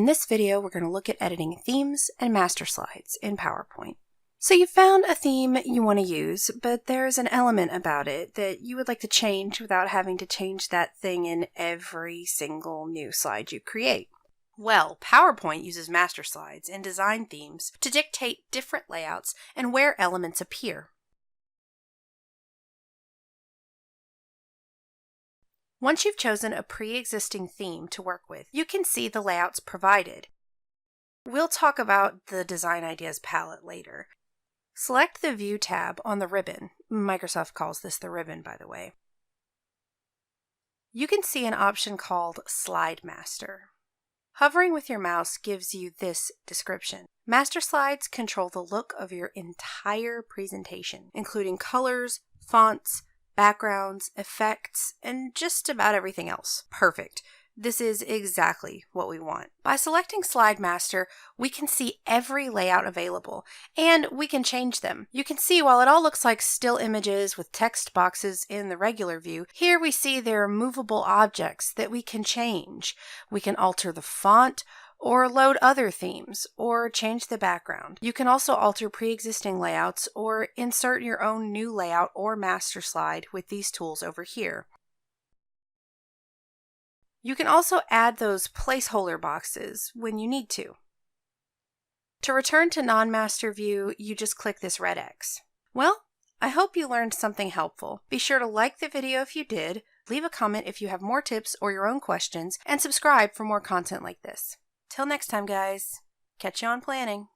this video, we're going to look at editing themes and master slides in PowerPoint. So you found a theme you want to use, but there's an element about it that you would like to change without having to change that thing in every single new slide you create. Well, PowerPoint uses master slides and design themes to dictate different layouts and where elements appear. Once you've chosen a pre-existing theme to work with, you can see the layouts provided. We'll talk about the Design Ideas palette later. Select the View tab on the ribbon. Microsoft calls this the ribbon, by the way. You can see an option called Slide Master. Hovering with your mouse gives you this description. Master slides control the look of your entire presentation, including colors, fonts, backgrounds, effects, and just about everything else. Perfect. This is exactly what we want. By selecting Slide Master, we can see every layout available, and we can change them. You can see while it all looks like still images with text boxes in the regular view, here we see there are movable objects that we can change. We can alter the font, or load other themes, or change the background. You can also alter pre-existing layouts or insert your own new layout or master slide with these tools over here. You can also add those placeholder boxes when you need to. To return to non-master view, you just click this red X. Well, I hope you learned something helpful. Be sure to like the video if you did, leave a comment if you have more tips or your own questions, and subscribe for more content like this. Till next time, guys. Catch you on planning.